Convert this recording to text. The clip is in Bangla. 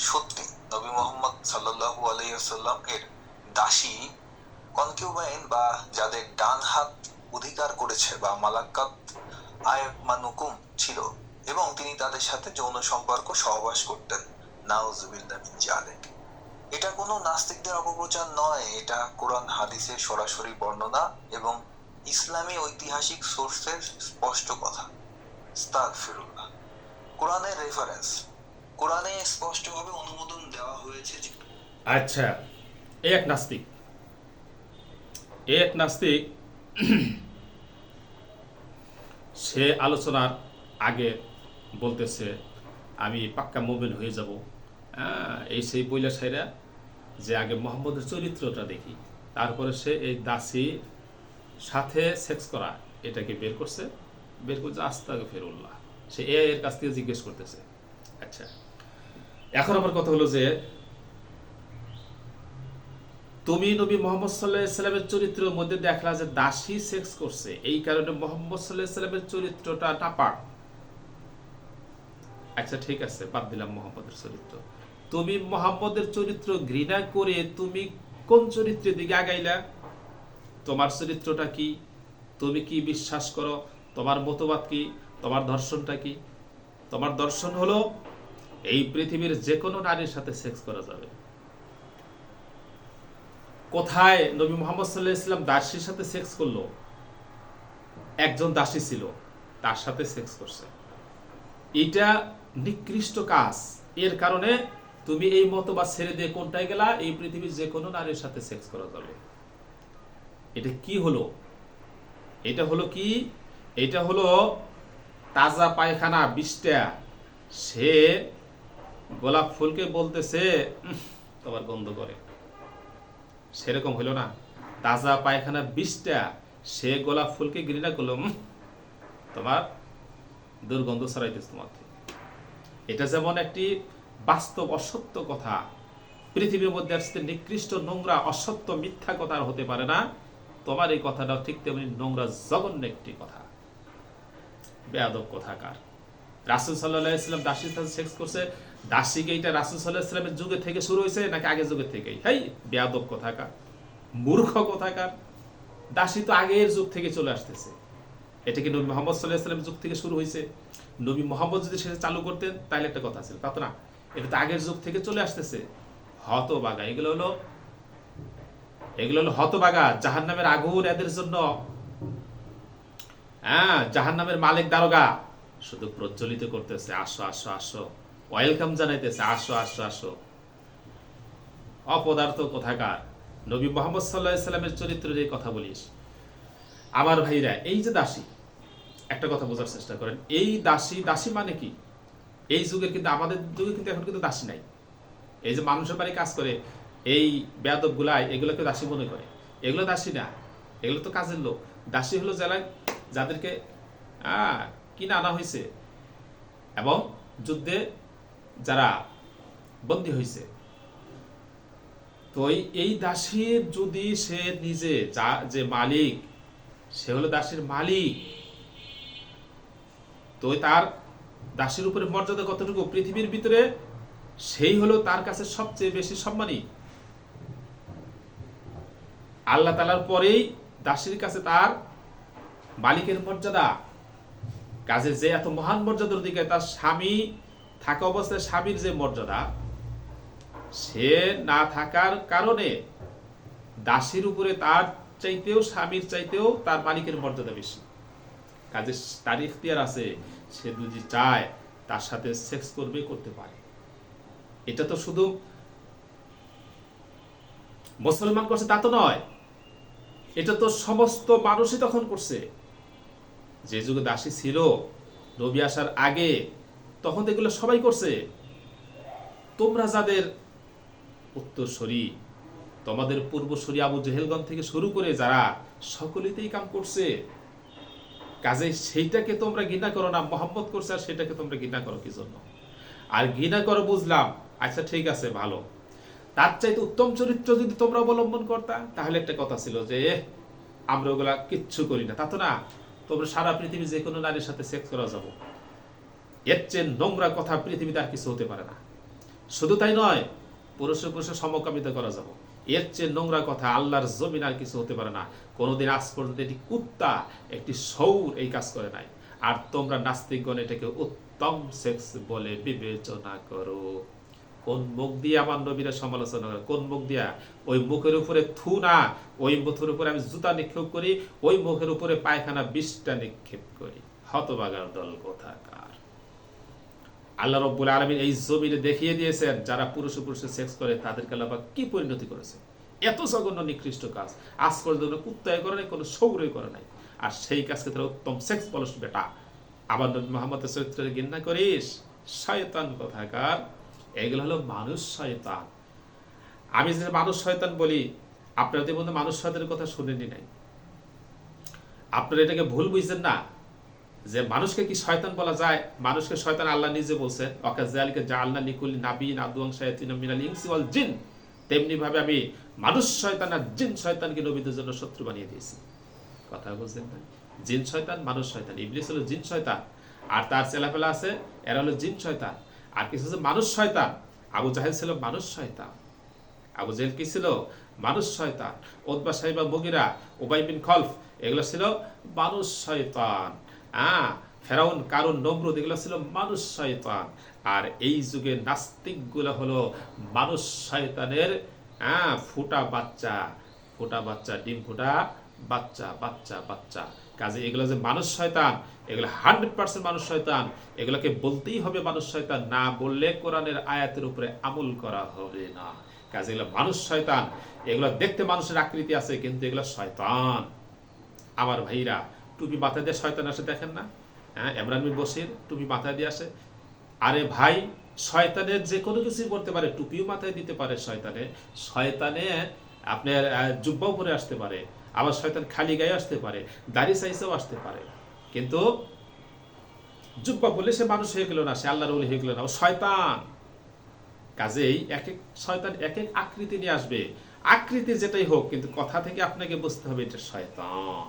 সত্যি নবী মোহাম্মদ সাল্লাল্লাহু আলাইহি ওয়াসাল্লাম এর দাসী কনকিউবাইন বা যাদের ডান হাত অধিকার করেছে বা মালাক্কাত আয়মানুকুম ছিল, এবং তিনি তাদের সাথে যৌন সম্পর্ক সহবাস করতেন। নাউজুবিল্লাহ মিন জালিক। এটা কোনো নাস্তিকদের অপপ্রচার নয়, এটা কোরআন হাদিসের সরাসরি বর্ণনা এবং ইসলামী ঐতিহাসিক সোর্সের স্পষ্ট কথা। আস্তাগফিরুল্লাহ। কোরআনের রেফারেন্স, কোরআনে স্পষ্টভাবে অনুমোদন দেওয়া হয়েছে যে আচ্ছা, এক নাস্তিক সে আলোচনার আগে বলতেছে আমি পাক্কা মুমিন হয়ে যাব। এই সেই বইলা সাইরা যে আগে মোহাম্মদের চরিত্রটা দেখি, তারপরে সে এই দাসী সাথে সেক্স করা এটাকে বের করছে আস্তাগফিরুল্লাহ। সে এর কাছ থেকে জিজ্ঞেস করতেছে। আচ্ছা, এখন আমার কথা হলো যে তুমি নবী মোহাম্মদ সাল্লাল্লাহু আলাইহি সাল্লামের চরিত্রের মধ্যে দেখলা যে দাসী সেক্স করছে, এই কারণে মোহাম্মদ সাল্লাল্লাহু আলাইহি সাল্লামের চরিত্রটা নাপাক। আচ্ছা ঠিক আছে, বাদ দিলাম মোহাম্মদের চরিত্র। তুমি মোহাম্মদের চরিত্র ঘৃণা করে তুমি কোন চরিত্রের দিকে আগাইলা? তোমার চরিত্রটা কি? তুমি কি বিশ্বাস করো? তোমার মতবাদ কি? তোমার দর্শনটা কি? তোমার দর্শন হলো এই পৃথিবীর যে কোনো নারীর সাথে সেক্স করা যাবে। কোথায় নবী মোহাম্মদ সাল্লাল্লাহু আলাইহি সাল্লাম দাসীর সাথে সেক্স করলো? একজন দাসী ছিল, তার সাথে সেক্স করছে। এটা নিকৃষ্ট কাজ। এর কারণে তুমি এই মতবাদ ছেড়ে দিয়ে কোনটায় গেলা? এই পৃথিবীর যে কোনো নারীর সাথে সেক্স করা যাবে। এটা কি হলো? এটা হলো কি? এটা হলো তাজা পায়খানা 20টা, সে গোলাপ ফুলকে বলতেছে তোমার গন্ধ করে। সেরকম হলো না? তাজা পায়খানা 20টা, সে গোলাপ ফুলকে ঘৃণা করলো, তোমার দুর্গন্ধ ছড়াইতেছে তোমার থেকে। এটা যেমন একটি বাস্তব অসত্য কথা, পৃথিবীর মধ্যে আসতে নিকৃষ্ট নোংরা অসত্য মিথ্যা কথা আর হতে পারে না, তোমার এই কথাটাও ঠিক তেমনি নোংরা জঘন্য একটি কথা, বেয়াদব কথাকার। রাসূল সাল্লাল্লাহু আলাইহি ওয়াসাল্লাম দাসীর সাথে সেক্স করছে, দাসীকে এটা রাসূল সাল্লাল্লাহু আলাইহি ওয়াসাল্লামের যুগে থেকে শুরু হয়েছে নাকি আগের যুগের থেকেই? হেই বেয়াদব কথাকার, মূর্খ কথাকার। দাসী তো আগের যুগ থেকে চলে আসতেছে। এটা কি নবী মোহাম্মদ সাল্লাল্লাহু আলাইহি ওয়াসাল্লামের যুগ থেকে শুরু হয়েছে? নবী মোহাম্মদ যদি সেটা চালু করতেন তাহলে একটা কথা ছিল, তা তো না। এটা তো আগের যুগ থেকে চলে আসতেছে। হতবাগা, এগুলো হলো হতবাগা। জাহান্নামের আগুন এদের জন্য, জাহান্নামের মালিক দারোগা শুধু প্রজ্বলিত করতেছে, আসো আসো আসো, ওয়েলকাম জানাইতেছে, আসো আসো আসো। অপদার্থ কোথাকার। নবী মোহাম্মদ সাল্লাল্লাহু আলাইহি সাল্লামের চরিত্রের এই কথা বলিস? আমার ভাইরা, এই যে দাসী, একটা কথা বোঝার চেষ্টা করেন। এই দাসী মানে কি? এই যুগের কিন্তু, আমাদের যুগে কিন্তু এখন কিন্তু দাসী নাই। এই যে মানুষের বাড়ি কাজ করে এই বেয়াদব গুলাই, এগুলোকে দাসী মনে করে। এগুলো দাসী না, এগুলো তো কাজের লোক। দাসী হলো যাদেরকে কিনে আনা হয়েছে এবং যুদ্ধে যারা বন্দী হয়েছে। তো এই দাসীর যদি সে নিজে যে মালিক, সে হলো দাসীর মালিক, তো তার দাসীর উপরে মর্যাদা কতটুকু পৃথিবীর ভিতরে, সেই হলো তার কাছে সবচেয়ে বেশি সম্মানী। আল্লাহ তাআলার পরেই দাসীর কাছে তার মালিকের মর্যাদা। কাজে যে এত মহান মর্যাদার দিকে, তার স্বামী থাকা অবস্থায় স্বামীর যে মর্যাদা, সে না থাকার কারণে দাসীর উপরে তার চাইতেও, স্বামীর চাইতেও তার মালিকের মর্যাদা বেশি। কাজে তার ইখতিয়ার আছে, সে যদি চায় তার সাথে সেক্স করতে পারে। এটা তো শুধু মুসলমান করছে তা তো নয়, এটা তো সমস্ত মানুষই তখন করছে। যে যুগে দাসী ছিল নবী আসার আগে, তখন তো এগুলো সবাই করছে। তোমরা যাদের উত্তরসূরি, তোমাদের পূর্বসূরি আবু জেহেলগণ থেকে শুরু করে যারা, সকলেতেই কাম করছে। কাজে সেইটাকে তোমরা ঘৃণা করো না, মোহাম্মদ করছে আর সেটাকে তোমরা ঘৃণা করো কি জন্য? আর ঘৃণা করো বুঝলাম, আচ্ছা ঠিক আছে ভালো, তার চাইতে উত্তম চরিত্র যদি তোমরা অবলম্বন করতা তাহলে একটা কথা ছিল যে আমরা ওগুলা কিচ্ছু করি না, তা তো না। তোমরা সারা পৃথিবী যে কোনো নারীর সাথে সেক্স করা যাবো, এর চেয়ে নোংরা কথা পৃথিবীতে আর কিছু হতে পারে না। শুধু তাই নয়, পুরুষে পুরুষে সমকামিতা করা যাবে। এর চেয়ে নোংরা কথা আল্লাহর জমিন আর কিছু হতে পারে না। কোনোদিন আজ পর্যন্ত একটি কুত্তা, একটি সৌর এই কাজ করে নাই। আর তোমরা নাস্তিকগণ এটাকে উত্তম সেক্স বলে বিবেচনা করো। কোন মুখ দিয়ে আমার নবীরা সমালোচনা করে? কোন মুখ দিয়া? ওই মুখের উপরে থু না, ওই মুখের উপরে আমি জুতা নিক্ষেপ করি, ওই মুখের উপরে পায়খানা 20টা নিক্ষেপ করি। হতভাগার দল কোথাকার। আল্লাহ রব্বুল আলামিন এই জমিনে দেখিয়ে দিয়েছেন যারা পুরুষে পুরুষে সেক্স করে তাদেরকে আল্লাহ পাক কি পরিণতি করেছে। এত জঘন্য নিকৃষ্ট কাজ আজ পর্যন্ত কুত্তায় করে নাই, কোনো সৌরই করে নাই। আর সেই কাজকে তারা উত্তম সেক্স বলস বেটা। আবার নবী মুহাম্মদের চরিত্রের ঘৃণা করিস? শয়তান কোথাকার। এগুলো হলো মানুষ শয়তান। আমি যে মানুষ শয়তান বলি, আপনারা তো বন্ধু মানুষ শয়তানের কথা শুনেনি নাই। আপনারা এটাকে ভুল বুঝছেন না যে মানুষকে কি শয়তান বলা যায়? মানুষকে শয়তান আল্লাহ নিজে বলছেন, ওয়াকাযালিকা জাআলনা লিকুল্লি নাবিয়্যিন আদুওয়ান শায়াতিনা মিনাল ইনসি ওয়াল জিন। তেমনি ভাবে আমি মানুষ শয়তান আর জিন শয়তানকে নবীদের জন্য শত্রু বানিয়ে দিয়েছি। কথা বুঝছেন না? জিন শয়তান, মানুষ শয়তান। ইবলিস হলো জিন শয়তান, আর তার ছেলেপেলা আছে, এরা হলো জিন শয়তান। আর কিছু হচ্ছে মানুষ শয়তান। আবু জাহেল ছিল মানুষ শয়তান। আবু জাহেল কি ছিল? মানুষ শয়তান। উতবা, সাইবা, মুগিরা, উবাই বিন খলফ এগুলো ছিল মানুষ শয়তান। ফেরাউন, কারুন, নমরুদ এগুলো ছিল মানুষ শয়তান। আর এই যুগে নাস্তিকগুলো হলো মানুষ শয়তানের ফুটা বাচ্চা। ফুটা বাচ্চা, ডিম ফুটা বাচ্চা, বাচ্চা বাচ্চা। কাজে এগুলো যে মানুষ শয়তান, এগুলো 100% মানুষ শয়তান। এগুলোকে বলতেই হবে মানুষ শয়তান, না বললে কোরআনের আয়াতের উপরে আমল করা হবে না। কাজে এগুলো মানুষ শয়তান। এগুলো দেখতে মানুষের আকৃতি আছে, কিন্তু এগুলো শয়তান। আমার ভাইরা, টুপি মাথায় দিয়ে শয়তান আসে দেখেন না? ইমরান বিন বশির টুপি মাথায় দিয়ে আসে। আরে ভাই, শয়তানের যে কোনো কিছুই করতে পারে, টুপিও মাথায় দিতে পারে শয়তানে। শয়তানে আপনার জুব্বাও পরে আসতে পারে, আবার শয়তান খালি গায়ে আসতে পারে, দাড়ি সাইজেও আসতে পারে। কিন্তু জুব্বা বললে সে মানুষ হয়ে গেল না, সে আল্লাহর ওলি হয়ে গেল না, ও শয়তান। কাজেই এক এক শয়তান এক এক আকৃতি নিয়ে আসবে। আকৃতি যেটাই হোক, কিন্তু কথা থেকে আপনাকে বুঝতে হবে এটা শয়তান।